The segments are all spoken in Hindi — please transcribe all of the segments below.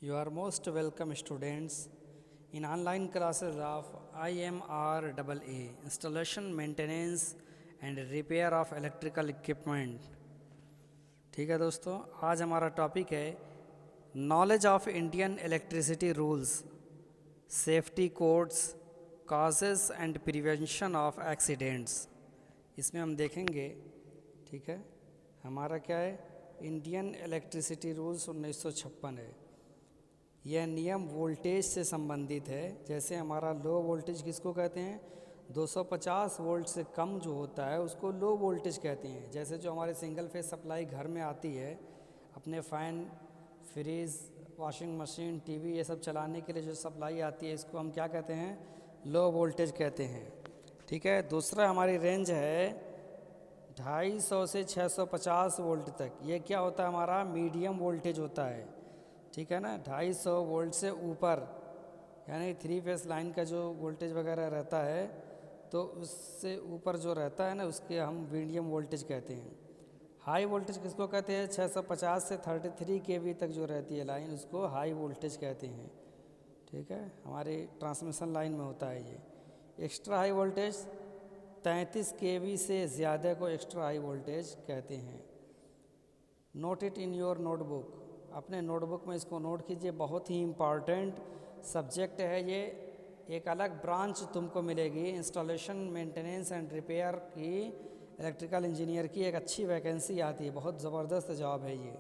You are most welcome, students, in online classes of IMRAA Installation, Maintenance and Repair of Electrical Equipment. ठीक है दोस्तों, आज हमारा टॉपिक है knowledge of Indian electricity rules, safety codes, causes and prevention of accidents. इसमें हम देखेंगे, ठीक है, हमारा क्या है, इंडियन इलेक्ट्रिसिटी रूल्स 1956 है। यह नियम वोल्टेज से संबंधित है। जैसे हमारा लो वोल्टेज किसको कहते हैं, 250 वोल्ट से कम जो होता है उसको लो वोल्टेज कहते हैं। जैसे जो हमारे सिंगल फेज सप्लाई घर में आती है, अपने fan, fridge, washing machine, TV ये सब चलाने के लिए जो सप्लाई आती है, इसको हम क्या कहते हैं, लो वोल्टेज कहते हैं। ठीक है। दूसरा हमारी रेंज है 250 से 650 वोल्ट तक। ये क्या होता है, हमारा मीडियम वोल्टेज होता है। ठीक है ना। 250 वोल्ट से ऊपर यानी थ्री फेस लाइन का जो वोल्टेज वगैरह रहता है, तो उससे ऊपर जो रहता है ना, उसके हम मीडियम वोल्टेज कहते हैं। हाई वोल्टेज किसको कहते हैं, 650 से 33 केवी तक जो रहती है लाइन, उसको हाई वोल्टेज कहते हैं। ठीक है, हमारी ट्रांसमिशन लाइन में होता है ये। एक्स्ट्रा हाई वोल्टेज 33 केवी से ज़्यादा को एक्स्ट्रा हाई वोल्टेज कहते हैं। Note it in your notebook, अपने नोटबुक में इसको नोट कीजिए। बहुत ही इम्पॉर्टेंट सब्जेक्ट है ये। एक अलग ब्रांच तुमको मिलेगी, इंस्टॉलेशन, मेंटेनेंस एंड रिपेयर की, इलेक्ट्रिकल इंजीनियर की एक अच्छी वैकेंसी आती है। बहुत ज़बरदस्त जॉब है ये।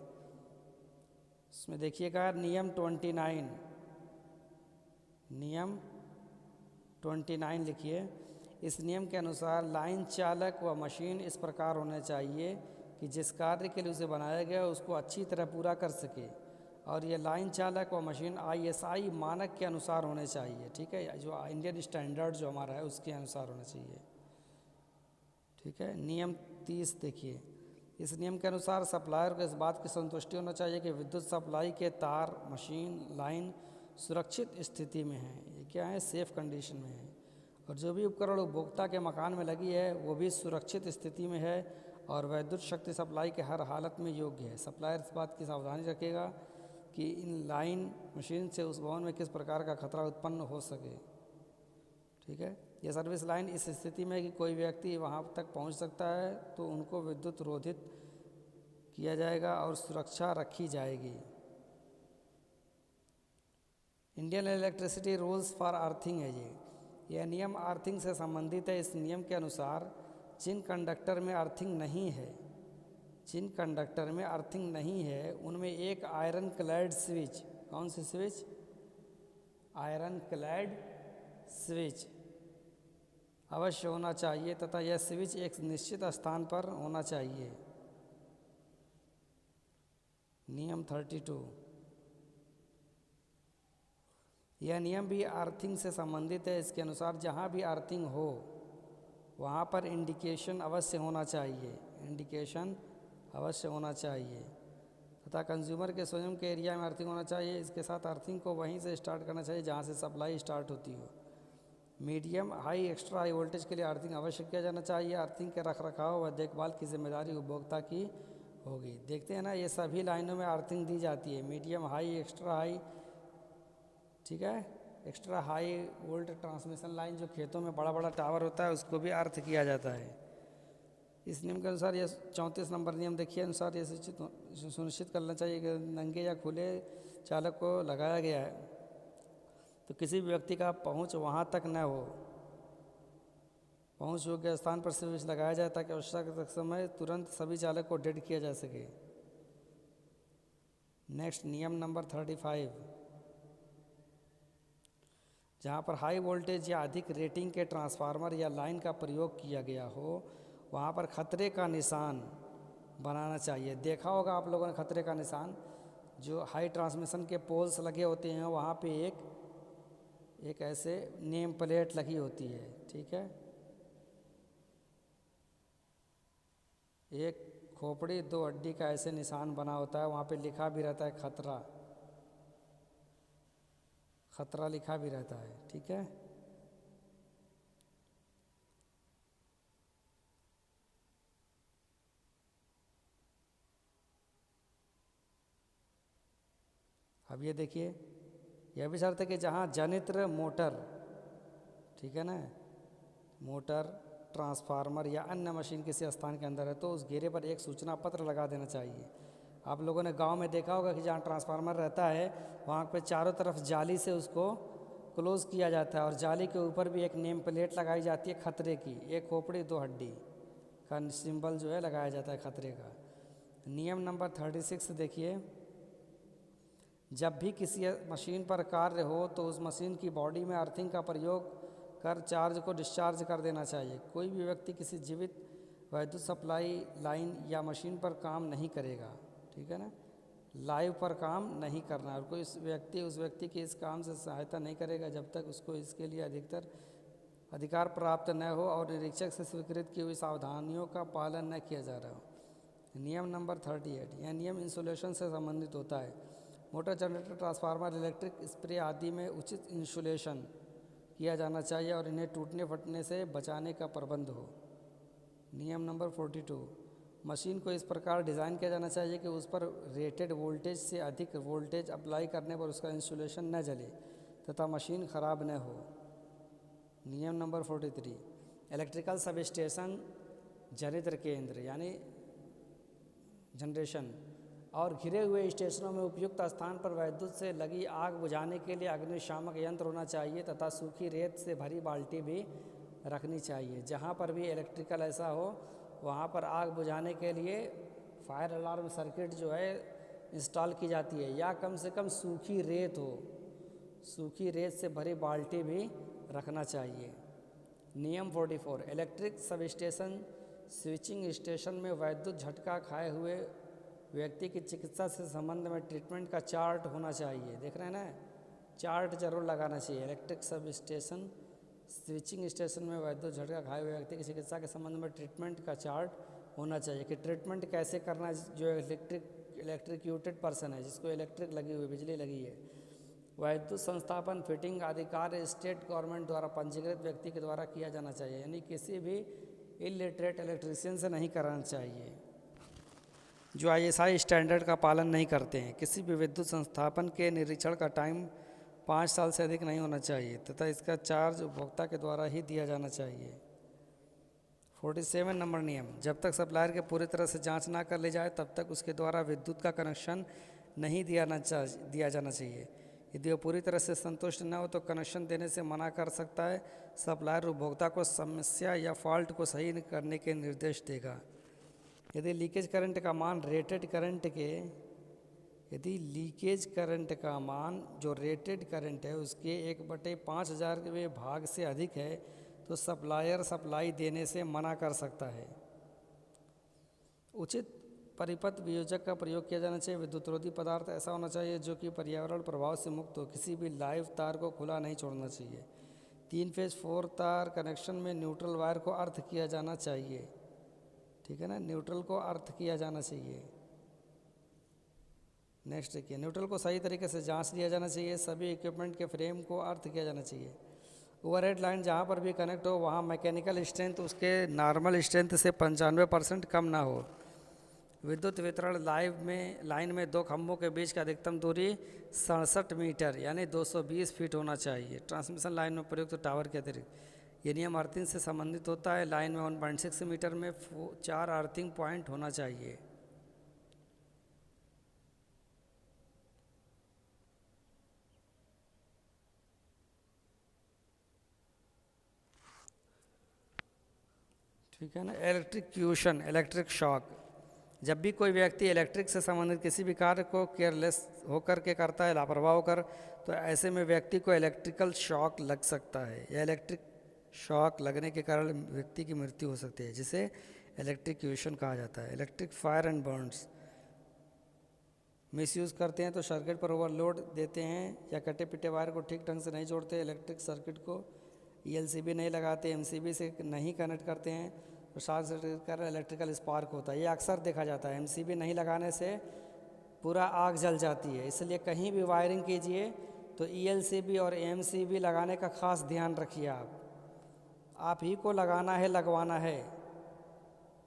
इसमें देखिएगा नियम 29, नियम 29 लिखिए। इस नियम के अनुसार लाइन चालक व मशीन इस प्रकार होने चाहिए कि जिस कार्य के लिए उसे बनाया गया उसको अच्छी तरह पूरा कर सके, और ये लाइन चालक व मशीन ISI मानक के अनुसार होने चाहिए। ठीक है, जो इंडियन स्टैंडर्ड जो हमारा है उसके अनुसार होना चाहिए। ठीक है। नियम 30 देखिए। इस नियम के अनुसार सप्लायर को इस बात की संतुष्टि होना चाहिए कि विद्युत सप्लाई के तार, मशीन, लाइन सुरक्षित स्थिति में है। ये क्या है, सेफ कंडीशन में है। और जो भी उपकरण उपभोक्ता के मकान में लगी है वो भी सुरक्षित स्थिति में है और विद्युत शक्ति सप्लाई के हर हालत में योग्य है। सप्लायर इस बात की सावधानी रखेगा कि इन लाइन, मशीन से उस भवन में किस प्रकार का खतरा उत्पन्न हो सके। ठीक है। यह सर्विस लाइन इस स्थिति में कि कोई व्यक्ति वहाँ तक पहुँच सकता है तो उनको विद्युत रोधित किया जाएगा और सुरक्षा रखी जाएगी। Indian electricity rules for earthing है ये। यह नियम अर्थिंग से संबंधित है। इस नियम के अनुसार जिन कंडक्टर में अर्थिंग नहीं है, जिन कंडक्टर में अर्थिंग नहीं है उनमें एक आयरन क्लैड स्विच, कौन सी स्विच, आयरन क्लैड स्विच अवश्य होना चाहिए तथा यह स्विच एक निश्चित स्थान पर होना चाहिए। नियम 32। यह नियम भी अर्थिंग से संबंधित है। इसके अनुसार जहाँ भी अर्थिंग हो वहाँ पर इंडिकेशन अवश्य होना चाहिए, इंडिकेशन अवश्य होना चाहिए तथा कंज्यूमर के स्वयं के एरिया में अर्थिंग होना चाहिए। इसके साथ अर्थिंग को वहीं से स्टार्ट करना चाहिए जहाँ से सप्लाई स्टार्ट होती हो। Medium, high, extra high voltage के लिए अर्थिंग अवश्य किया जाना चाहिए। अर्थिंग के रख रखाव व देखभाल की जिम्मेदारी उपभोक्ता की होगी। देखते हैं ना, ये सभी लाइनों में अर्थिंग दी जाती है, मीडियम, हाई, एक्स्ट्रा हाई। ठीक है। Extra high volt transmission line जो खेतों में बड़ा बड़ा टावर होता है उसको भी अर्थ किया जाता है। इस नियम के अनुसार, यह 34 नंबर नियम देखिए, अनुसार ये सुनिश्चित करना चाहिए कि नंगे या खुले चालक को लगाया गया है तो किसी भी व्यक्ति का पहुंच वहां तक न हो। पहुंच योग्य स्थान पर स्विच लगाया जाए ताकि आवश्यकता के समय तुरंत सभी चालक को डेड किया जा सके। नेक्स्ट, नियम नंबर 35। जहाँ पर हाई वोल्टेज या अधिक रेटिंग के ट्रांसफार्मर या लाइन का प्रयोग किया गया हो वहाँ पर खतरे का निशान बनाना चाहिए। देखा होगा आप लोगों ने खतरे का निशान, जो हाई ट्रांसमिशन के पोल्स लगे होते हैं वहाँ पे एक ऐसे नेम प्लेट लगी होती है। ठीक है, एक खोपड़ी दो हड्डी का ऐसे निशान बना होता है, वहाँ पे लिखा भी रहता है खतरा, खतरा लिखा भी रहता है। ठीक है। अब ये देखिए, यह भी शर्त है कि जहाँ जनित्र मोटर, ठीक है ना, मोटर, ट्रांसफार्मर या अन्य मशीन किसी स्थान के अंदर है तो उस घेरे पर एक सूचना पत्र लगा देना चाहिए। आप लोगों ने गांव में देखा होगा कि जहाँ ट्रांसफार्मर रहता है वहाँ पे चारों तरफ जाली से उसको क्लोज़ किया जाता है और जाली के ऊपर भी एक नेम प्लेट लगाई जाती है खतरे की, एक खोपड़ी दो हड्डी का सिंबल जो है लगाया जाता है खतरे का। नियम नंबर 36 देखिए, जब भी किसी मशीन पर कार्य हो तो उस मशीन की बॉडी में अर्थिंग का प्रयोग कर चार्ज को डिस्चार्ज कर देना चाहिए। कोई भी व्यक्ति किसी जीवित विद्युत सप्लाई लाइन या मशीन पर काम नहीं करेगा, ठीक है ना, लाइव पर काम नहीं करना, और कोई उस व्यक्ति की इस काम से सहायता नहीं करेगा जब तक उसको इसके लिए अधिकार प्राप्त न हो और निरीक्षक से स्वीकृत की हुई सावधानियों का पालन न किया जा रहा हो। नियम नंबर 38, यह नियम इंसुलेशन से संबंधित होता है। Motor, generator, transformer, electric spray आदि में उचित इंसुलेशन किया जाना चाहिए और इन्हें टूटने फटने से बचाने का प्रबंध हो। नियम नंबर 42, मशीन को इस प्रकार डिज़ाइन किया जाना चाहिए कि उस पर रेटेड वोल्टेज से अधिक वोल्टेज अप्लाई करने पर उसका इंसुलेशन न जले तथा मशीन खराब न हो। नियम नंबर 43, इलेक्ट्रिकल सब स्टेशन, जनित्र केंद्र यानी जनरेशन और घिरे हुए स्टेशनों में उपयुक्त स्थान पर विद्युत से लगी आग बुझाने के लिए अग्निशामक यंत्र होना चाहिए तथा सूखी रेत से भरी बाल्टी भी रखनी चाहिए। जहाँ पर भी इलेक्ट्रिकल ऐसा हो वहाँ पर आग बुझाने के लिए फायर अलार्म सर्किट जो है इंस्टॉल की जाती है, या कम से कम सूखी रेत हो, सूखी रेत से भरी बाल्टी भी रखना चाहिए। नियम 44, electric sub station, switching station में विद्युत झटका खाए हुए व्यक्ति की चिकित्सा से संबंध में ट्रीटमेंट का चार्ट होना चाहिए। देख रहे हैं ना, चार्ट जरूर लगाना चाहिए। Electric sub station, switching station में विद्युत झटका खाए हुए व्यक्ति की चिकित्सा के संबंध में ट्रीटमेंट का चार्ट होना चाहिए कि ट्रीटमेंट कैसे करना है। जो इलेक्ट्रिक्यूटेड पर्सन है, जिसको इलेक्ट्रिक लगी हुई, बिजली लगी है, विद्युत संस्थापन, फिटिंग आदि कार्य स्टेट गवर्नमेंट द्वारा पंजीकृत व्यक्ति के द्वारा किया जाना चाहिए, यानी किसी भी इलिटरेट इलेक्ट्रीशियन से नहीं कराना चाहिए जो ISI स्टैंडर्ड का पालन नहीं करते हैं। किसी भी विद्युत संस्थापन के निरीक्षण का टाइम 5 साल से अधिक नहीं होना चाहिए तथा इसका चार्ज उपभोक्ता के द्वारा ही दिया जाना चाहिए। 47 नंबर नियम, जब तक सप्लायर के पूरी तरह से जांच ना कर ली जाए तब तक उसके द्वारा विद्युत का कनेक्शन नहीं दिया जाना चाहिए। यदि वो पूरी तरह से संतुष्ट न हो तो कनेक्शन देने से मना कर सकता है। सप्लायर उपभोक्ता को समस्या या फॉल्ट को सही करने के निर्देश देगा। यदि लीकेज करंट का मान रेटेड करंट के यदि लीकेज करंट का मान जो रेटेड करंट है उसके 1/5000वें भाग से अधिक है तो सप्लायर सप्लाई देने से मना कर सकता है। उचित परिपथ वियोजक का प्रयोग किया जाना चाहिए। विद्युतरोधी पदार्थ ऐसा होना चाहिए जो कि पर्यावरण प्रभाव से मुक्त हो। किसी भी लाइव तार को खुला नहीं छोड़ना चाहिए। 3 फेज 4 तार कनेक्शन में न्यूट्रल वायर को अर्थ किया जाना चाहिए, ठीक है ना, न्यूट्रल को अर्थ किया जाना चाहिए। नेक्स्ट देखिए, न्यूट्रल को सही तरीके से जांच लिया जाना चाहिए। सभी इक्विपमेंट के फ्रेम को अर्थ किया जाना चाहिए। ओवरहेड लाइन जहाँ पर भी कनेक्ट हो वहाँ मैकेनिकल स्ट्रेंथ उसके नॉर्मल स्ट्रेंथ से 95% कम ना हो। विद्युत वितरण लाइन में 2 खंभों के बीच की अधिकतम दूरी 67 मीटर यानी 220 फीट होना चाहिए। ट्रांसमिशन लाइन में प्रयुक्त टावर के अतिरिक्त ये नियम अर्थिंग से संबंधित होता है। लाइन में 1.6 मीटर में 4 अर्थिंग पॉइंट होना चाहिए। ठीक है ना। इलेक्ट्रिक्यूशन, इलेक्ट्रिक शॉक, जब भी कोई व्यक्ति इलेक्ट्रिक से संबंधित किसी भी कार्य को केयरलेस होकर के करता है, लापरवाह होकर, तो ऐसे में व्यक्ति को इलेक्ट्रिकल शॉक लग सकता है। या इलेक्ट्रिक शॉक लगने के कारण व्यक्ति की मृत्यु हो सकती है, जिसे इलेक्ट्रिक्यूशन कहा जाता है। Electric fire and Burns, misuse करते हैं तो सर्किट पर ओवरलोड देते हैं या कटे पिटे वायर को ठीक ढंग से नहीं जोड़ते, इलेक्ट्रिक सर्किट को ELCB नहीं लगाते, MCB से नहीं कनेक्ट करते हैं तो शॉर्ट सर्किट कर इलेक्ट्रिकल स्पार्क होता है। ये अक्सर देखा जाता है। MCB नहीं लगाने से पूरा आग जल जाती है। इसलिए कहीं भी वायरिंग कीजिए तो ELCB और MCB लगाने का खास ध्यान रखिए। आप ही को लगाना है, लगवाना है।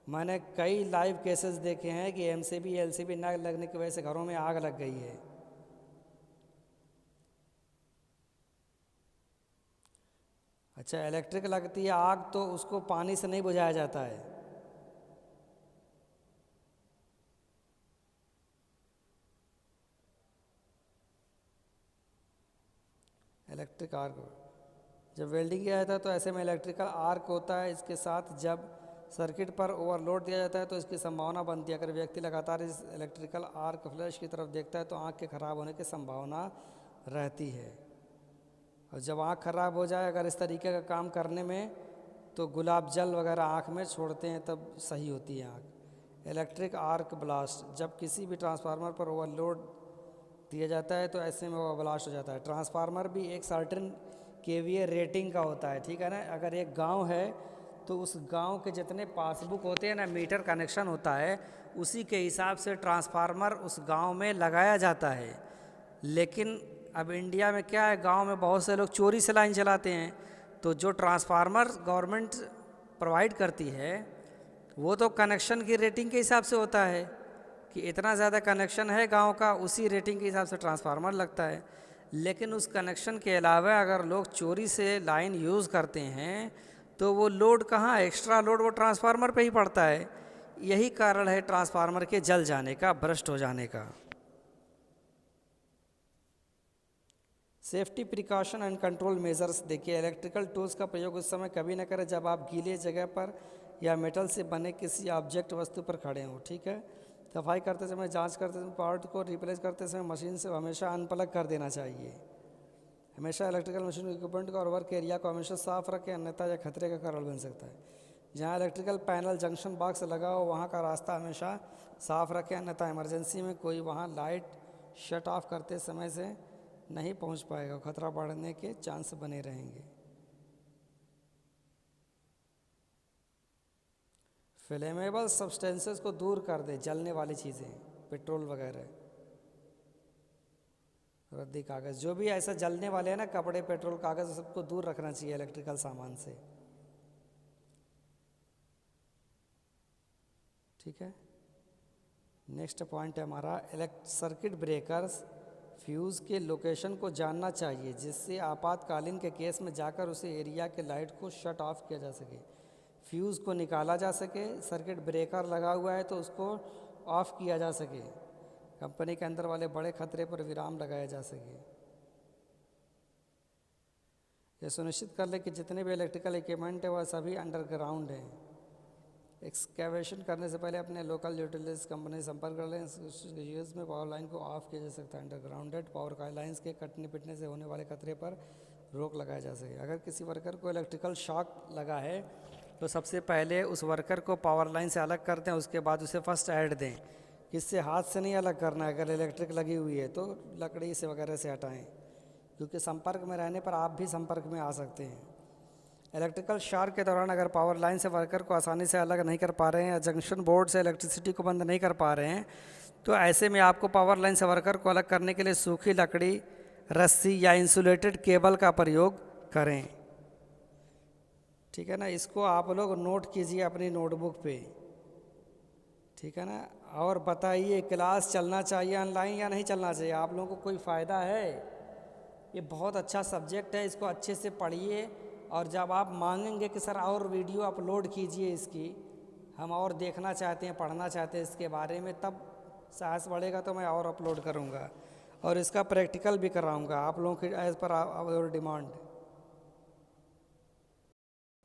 मैंने कई लाइव केसेस देखे हैं कि MCB ELCB न लगने की वजह से घरों में आग लग गई है। अच्छा, इलेक्ट्रिक लगती है आग तो उसको पानी से नहीं बुझाया जाता है। इलेक्ट्रिक आर्क जब वेल्डिंग किया जाता है तो ऐसे में इलेक्ट्रिकल आर्क होता है। इसके साथ जब सर्किट पर ओवरलोड दिया जाता है तो इसकी संभावना बनती है, अगर व्यक्ति लगातार इस इलेक्ट्रिकल आर्क फ्लैश की तरफ देखता है तो आँख के खराब होने की संभावना रहती है। और जब आँख खराब हो जाए अगर इस तरीके का काम करने में तो गुलाब जल वगैरह आँख में छोड़ते हैं तब सही होती है आँख। इलेक्ट्रिक आर्क ब्लास्ट जब किसी भी ट्रांसफार्मर पर ओवरलोड दिया जाता है तो ऐसे में वो ब्लास्ट हो जाता है। ट्रांसफार्मर भी एक सर्टेन केवीए रेटिंग का होता है, ठीक है ना। अगर एक गांव है तो उस गांव के जितने पासबुक होते हैं ना, मीटर कनेक्शन होता है, उसी के हिसाब से ट्रांसफार्मर उस गांव में लगाया जाता है। लेकिन अब इंडिया में क्या है, गांव में बहुत से लोग चोरी से लाइन चलाते हैं, तो जो ट्रांसफार्मर गवर्नमेंट प्रोवाइड करती है वो तो कनेक्शन की रेटिंग के हिसाब से होता है कि इतना ज़्यादा कनेक्शन है गांव का, उसी रेटिंग के हिसाब से ट्रांसफार्मर लगता है। लेकिन उस कनेक्शन के अलावा अगर लोग चोरी से लाइन यूज़ करते हैं तो वो लोड कहाँ, एक्स्ट्रा लोड वो ट्रांसफार्मर पे ही पड़ता है। यही कारण है ट्रांसफार्मर के जल जाने का, भ्रष्ट हो जाने का। Safety precaution and control measures देखिए, इलेक्ट्रिकल टूल्स का प्रयोग उस समय कभी ना करें जब आप गीले जगह पर या मेटल से बने किसी ऑब्जेक्ट वस्तु पर खड़े हों, ठीक है। सफाई करते समय, जांच करते समय, पार्ट को रिप्लेस करते समय मशीन से हमेशा अनप्लग कर देना चाहिए। हमेशा इलेक्ट्रिकल मशीन इक्विपमेंट का और वर्क एरिया को हमेशा साफ रखें, अन्यथा यह खतरे का कारण बन सकता है। जहाँ इलेक्ट्रिकल पैनल जंक्शन बॉक्स लगा हो वहाँ का रास्ता हमेशा साफ रखें, अन्यथा इमरजेंसी में कोई वहाँ लाइट शट ऑफ करते समय से नहीं पहुँच पाएगा, खतरा बढ़ने के चांस बने रहेंगे। फ्लेमेबल सब्सटेंसेस को दूर कर दे, जलने वाली चीज़ें, पेट्रोल वगैरह, रद्दी कागज़, जो भी ऐसा जलने वाले हैं ना, कपड़े, पेट्रोल, कागज़, सबको दूर रखना चाहिए इलेक्ट्रिकल सामान से, ठीक है। नेक्स्ट पॉइंट है हमारा सर्किट ब्रेकर्स। फ्यूज़ के लोकेशन को जानना चाहिए जिससे आपातकालीन के केस में जाकर उसे एरिया के लाइट को शट ऑफ किया जा सके, फ्यूज़ को निकाला जा सके। सर्किट ब्रेकर लगा हुआ है तो उसको ऑफ़ किया जा सके, कंपनी के अंदर वाले बड़े खतरे पर विराम लगाया जा सके। यह सुनिश्चित कर ले कि जितने भी इलेक्ट्रिकल इक्विपमेंट है वह सभी अंडरग्राउंड हैं। एक्सकेवेशन करने से पहले अपने लोकल यूटिलिटीज कंपनी से संपर्क कर लें। यूज में पावर लाइन को ऑफ किया जा सकता है। अंडरग्राउंडेड पावर लाइन्स के कटने पिटने से होने वाले खतरे पर रोक लगाया जा सके। अगर किसी वर्कर को इलेक्ट्रिकल शॉक लगा है तो सबसे पहले उस वर्कर को पावर लाइन से अलग कर दें, उसके बाद उसे फर्स्ट एड दें। किससे, हाथ से नहीं अलग करना है। अगर इलेक्ट्रिक लगी हुई है तो लकड़ी से वगैरह से हटाएं, क्योंकि संपर्क में रहने पर आप भी संपर्क में आ सकते हैं। इलेक्ट्रिकल शॉक के दौरान अगर पावर लाइन से वर्कर को आसानी से अलग नहीं कर पा रहे हैं या जंक्शन बोर्ड से इलेक्ट्रिसिटी को बंद नहीं कर पा रहे हैं तो ऐसे में आपको पावर लाइन से वर्कर को अलग करने के लिए सूखी लकड़ी, रस्सी या इंसुलेटेड केबल का प्रयोग करें, ठीक है ना। इसको आप लोग नोट कीजिए अपनी नोटबुक पे, ठीक है ना। और बताइए, क्लास चलना चाहिए ऑनलाइन या नहीं चलना चाहिए? आप लोगों को कोई फ़ायदा है? ये बहुत अच्छा सब्जेक्ट है, इसको अच्छे से पढ़िए। और जब आप मांगेंगे कि सर और वीडियो अपलोड कीजिए इसकी, हम और देखना चाहते हैं, पढ़ना चाहते हैं इसके बारे में, तब साहस बढ़ेगा तो मैं और अपलोड करूँगा और इसका प्रैक्टिकल भी कराऊँगा आप लोगों की एज़ पर आवर डिमांड।